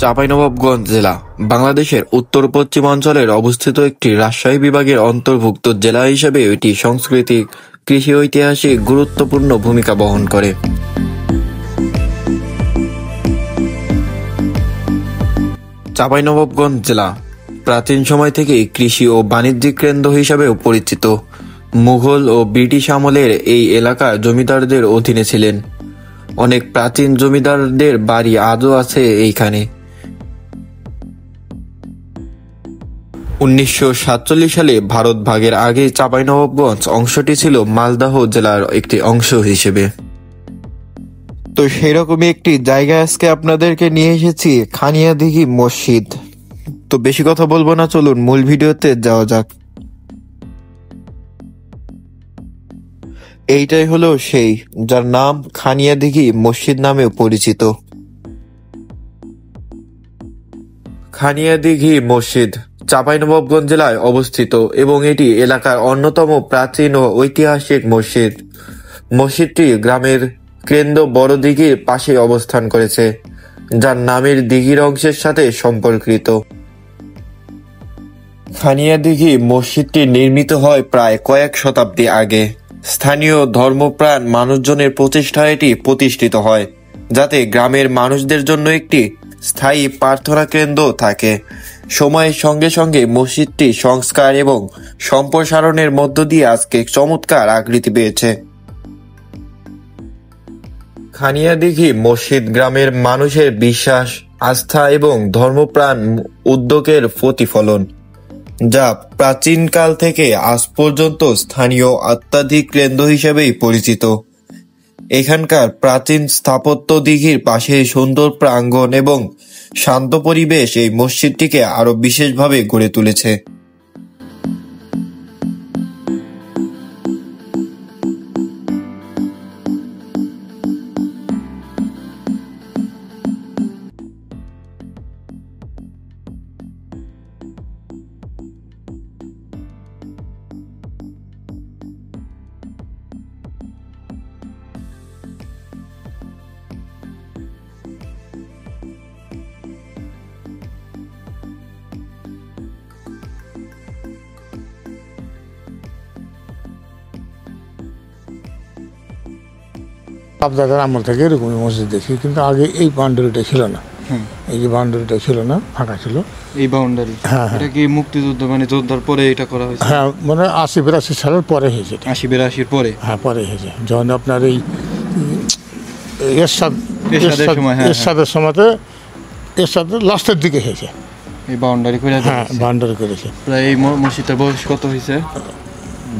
চাঁপাইনবাবগঞ্জ জেলা বাংলাদেশের উত্তর-পশ্চিম অঞ্চলের অবস্থিত একটি রাজশাহী বিভাগের অন্তর্ভুক্ত জেলা হিসেবে এটি সাংস্কৃতিক, কৃষি ঐতিহাসিক গুরুত্বপূর্ণ ভূমিকা বহন করে। চাঁপাইনবাবগঞ্জ জেলা প্রাচীন সময় থেকেই কৃষি ও বাণিজ্যিক কেন্দ্র হিসাবেও পরিচিত। মুঘল ও ব্রিটিশ আমলের এই এলাকা জমিদারদের অধীনে ছিলেন। অনেক প্রাচীন জমিদারদের বাড়ি আজও আছে এইখানে। 1947 সালে ভারত ভাগের আগে চাঁপাইনবাবগঞ্জ অংশটি ছিল মালদহ জেলার একটি অংশ হিসেবে। তো সেরকমই একটি জায়গায় আজকে আপনাদেরকে নিয়ে এসেছি, খানিয়াদিঘি মসজিদ। তো বেশি কথা বলবো না, চলুন মূল ভিডিওতে যাওয়া যাক। এইটাই হলো সেই যার নাম খানিয়াদিঘি মসজিদ নামেও পরিচিত। খানিয়াদিঘি মসজিদ চাঁপাইনবাবগঞ্জ জেলায় অবস্থিত এবং এটি এলাকার অন্যতম প্রাচীন ও ঐতিহাসিক মসজিদ। মসজিদটি গ্রামের কেন্দ্র বড় দিঘির পাশে অবস্থান করেছে, যার নামের দিঘির অংশের সাথে সম্পর্কিত। খানিয়াদিঘি মসজিদটি নির্মিত হয় প্রায় কয়েক শতাব্দী আগে। স্থানীয় ধর্মপ্রাণ মানুষজনের প্রচেষ্টায় এটি প্রতিষ্ঠিত হয়, যাতে গ্রামের মানুষদের জন্য একটি স্থায়ী প্রার্থনা কেন্দ্র থাকে। সময়ের সঙ্গে সঙ্গে মসজিদটি সংস্কার এবং সম্প্রসারণের মধ্য দিয়ে আজকে চমৎকার আকৃতি পেয়েছে। খানিয়াদিঘি মসজিদ গ্রামের মানুষের বিশ্বাস, আস্থা এবং ধর্মপ্রাণ উদ্যোগের প্রতিফলন, যা প্রাচীনকাল থেকে আজ পর্যন্ত স্থানীয় আধ্যাত্মিক কেন্দ্র হিসেবেই পরিচিত। এখানকার প্রাচীন স্থাপত্য, দিঘির পাশে সুন্দর প্রাঙ্গণ এবং শান্ত পরিবেশ এই মসজিদটিকে আরো বিশেষভাবে গড়ে তুলেছে। বাপদাদার আমল থেকে এরকমই মসজিদ দেখি, কিন্তু আগে এই বাউন্ডারিটা ছিল না। এই যে বাউন্ডারিটা ছিল না, ফাঁকা ছিল এই বাউন্ডারি। হ্যাঁ, এটা কি মুক্তিযুদ্ধ মানে যোদ্ধার পরে এটা করা হয়েছে? হ্যাঁ, মানে 80-82 সালের পরে হয়েছে। 80-82 পরে? হ্যাঁ, পরে হয়েছে। যখন আপনার এই এরশাদের সময়তে, এরশাদের লাস্টের দিকে হয়েছে এই বাউন্ডারি করে। হ্যাঁ, বাউন্ডারি করেছে। প্রায় এই মসজিদটার বয়স কত হয়েছে?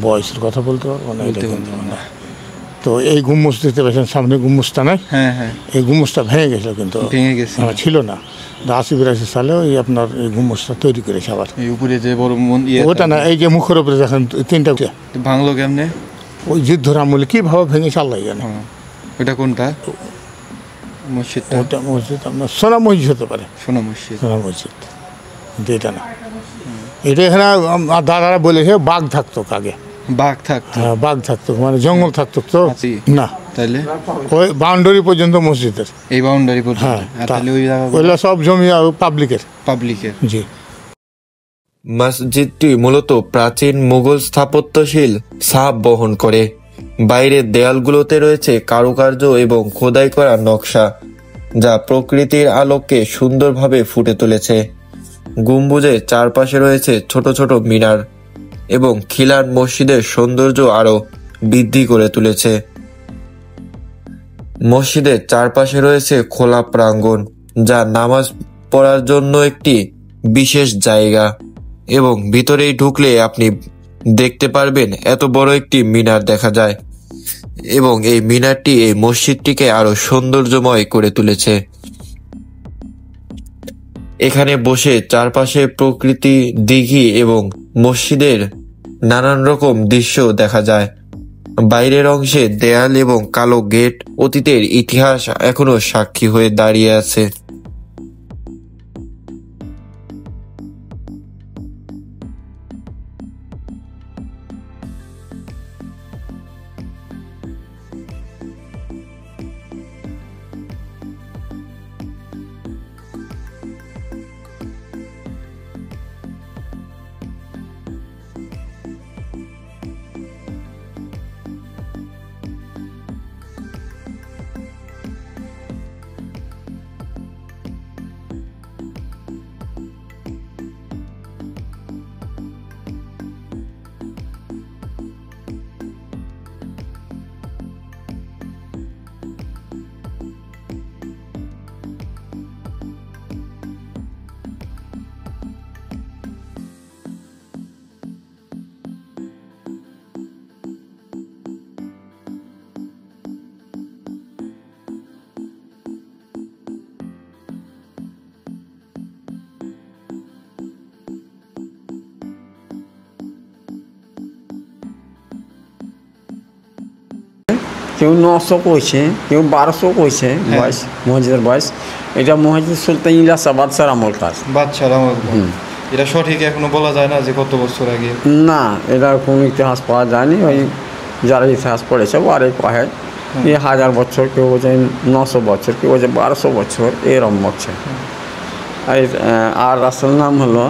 বয়সের কথা বলতে পারবো না। তো এই গুম্বুজ দেখতে পাচ্ছেন সামনে, গুম্বুজটা নাই? হ্যাঁ হ্যাঁ, এই গুম্বুজটা ভেঙে গেছিল, কিন্তু ভেঙে গেছে, ছিল না। 80-82 সালে ওই আপনার এই গুম্বুজটা তৈরি করেছে। আবার এই উপরে যে বড় ওটা না, এই যে মুখের উপরে দেখেন তিনটা, ভাঙলো কেমনে? ওই যুদ্ধের আমলে কিভাবে ভেঙেছে আল্লাহ জানে। ওটা কোনটা মসজিদটা? ওটা মসজিদ আপনার সোনা মসজিদ হতে পারে। সোনা মসজিদ? সোনা মসজিদ, কিন্তু এটা না। এটা এখানে দাদারা বলেছে বাঘ থাকতো আগে। বাঘ থাকতো? হ্যাঁ, বাঘ থাকতো, মানে জঙ্গল থাকতো তো না। তাহলে ওই বাউন্ডারি পর্যন্ত মসজিদের, এই বাউন্ডারি পর্যন্ত? হ্যাঁ, তাহলে ওইগুলো সব জমি পাবলিকের। জি। মসজিদটি মূলত প্রাচীন মুঘল স্থাপত্যশীল ছাপ বহন করে। বাইরের দেয়ালগুলোতে রয়েছে কারুকার্য এবং খোদাই করা নকশা, যা প্রকৃতির আলোককে সুন্দরভাবে ফুটে তুলেছে। গম্বুজের চারপাশে রয়েছে ছোট ছোট মিনার এবং খিলান মসজিদের সৌন্দর্য আরো বৃদ্ধি করে তুলেছে। মসজিদের চারপাশে রয়েছে খোলা প্রাঙ্গণ, যা নামাজ পড়ার জন্য একটি বিশেষ জায়গা, এবং ভিতরেই ঢুকলে আপনি দেখতে পারবেন এত বড় একটি মিনার দেখা যায়, এবং এই মিনারটি এই মসজিদটিকে আরো সৌন্দর্যময় করে তুলেছে। এখানে বসে চারপাশে প্রকৃতি, দিঘি এবং মসজিদের নানান রকম দৃশ্য দেখা যায়। বাইরের অংশে দেয়াল এবং কালো গেট অতীতের ইতিহাস এখনো সাক্ষী হয়ে দাঁড়িয়ে আছে। কেউ 900 কইছে, কেউ 1200 কইছে বয়স, মসজিদের বয়স। এটা মসজিদ সুলতান ইলিয়াস বাদশার আমলকার। বাদশার আমল। এটা সঠিক এখনো বলা যায় না যে কত বছর আগে। না, এটা কোনো ইতিহাস পাওয়া যায়নি। ওই যারা ইতিহাস পড়েছে ওরাই কহে এই 1000 বছর, কেউ বলছে 900 বছর, কেউ বলছে 1200 বছর, এরকম বলছে। আর আসল নাম হলো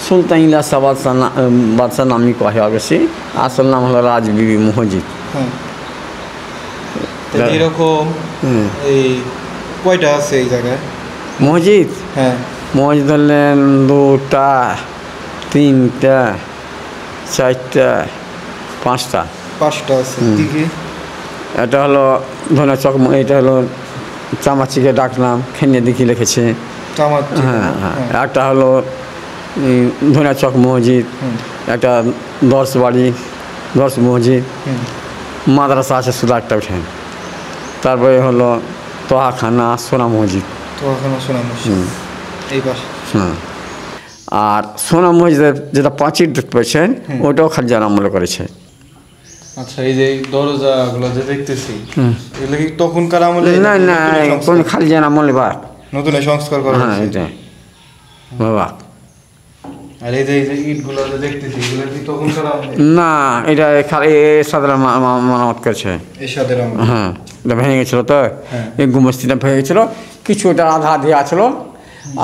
সুলতান ইলিয়াস বাদশাহ নামই কহে অবশ্যই। আসল নাম হলো রাজবিবি মসজিদ। এরকম এই কয়টা আছে এই জায়গায় মসজিদ? হ্যাঁ, মসজিদ ধরলেন 2টা, 3টা, 4টা, 5টা। 5টা আছে। কি কি? এটা হলো ধনা চক, এটা হলো চামাচিকে ডাকনাম, খেনে দেখি লিখেছে। হ্যাঁ হ্যাঁ। একটা হলো ধনা চক মসজিদ, একটা 10 বাড়ি 10 মসজিদ, মাদ্রাসা আছে শুধু একটা উঠে। তারপরে হলো তোহাখানা সোনা মসজিদ। হ্যাঁ, আর সোনা মসজিদের যেটা প্রাচীর দেখতে পাচ্ছেন ওটাও খালজার আমলে করেছে। আচ্ছা, এই যে দরজাগুলো যে দেখতেছি এগুলো কি তখনকার আমলে? না না, কোন খালজার আমলে বা নতুন সংস্কার করা হয়েছে। হ্যাঁ, এটা বাবা। আর এই যে ইটগুলো যে দেখতেছি এগুলো কি তখনকার আমলে? না, এটা সাধারণ মারামত করেছে। হ্যাঁ, এটা ভেঙে গেছিল তো, এই গুমস্তিটা ভেঙে গেছিল, কিছু এটা আধা দিয়ে আসলো,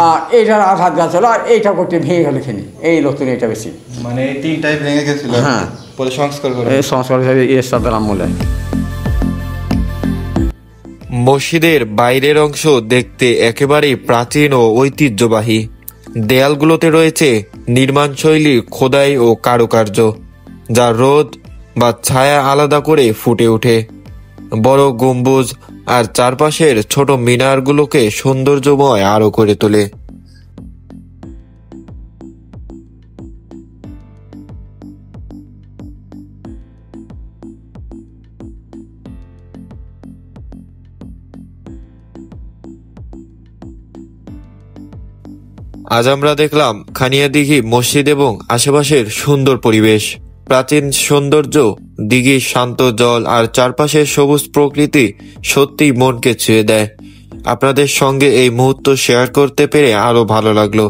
আর এইটার আধা দিয়ে আসলো, আর এইটা করতে ভেঙে গেল এখানে। এই নতুন এটা বেশি, মানে এই 3টাই ভেঙে গেছিল। হ্যাঁ, পরে সংস্কার করে এই সংস্কার সাধারণ আমলে। মসজিদের বাইরের অংশ দেখতে একেবারেই প্রাচীন ও ঐতিহ্যবাহী। দেয়ালগুলোতে রয়েছে নির্মাণশৈলী, খোদাই ও কারুকার্য, যা রোদ বা ছায়া আলাদা করে ফুটে ওঠে। বড় গম্বুজ আর চারপাশের ছোট মিনারগুলোকে সৌন্দর্যময় আরো করে তোলে। আজ আমরা দেখলাম খানিয়াদিঘি মসজিদ এবং আশেপাশের সুন্দর পরিবেশ। প্রাচীন সৌন্দর্য, দিঘির শান্ত জল আর চারপাশের সবুজ প্রকৃতি সত্যিই মনকে ছুঁয়ে দেয়। আপনাদের সঙ্গে এই মুহূর্ত শেয়ার করতে পেরে আরো ভালো লাগলো।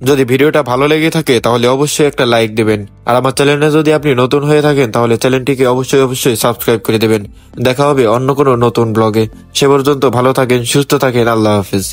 যদি ভিডিওটা ভালো লেগে থাকে তাহলে অবশ্যই একটা লাইক দেবেন, আর আমার চ্যানেলে যদি আপনি নতুন হয়ে থাকেন তাহলে চ্যানেলটিকে অবশ্যই সাবস্ক্রাইব করে দেবেন। দেখা হবে অন্য কোনো নতুন ব্লগে। সে পর্যন্ত ভালো থাকেন, সুস্থ থাকেন। আল্লাহ হাফিজ।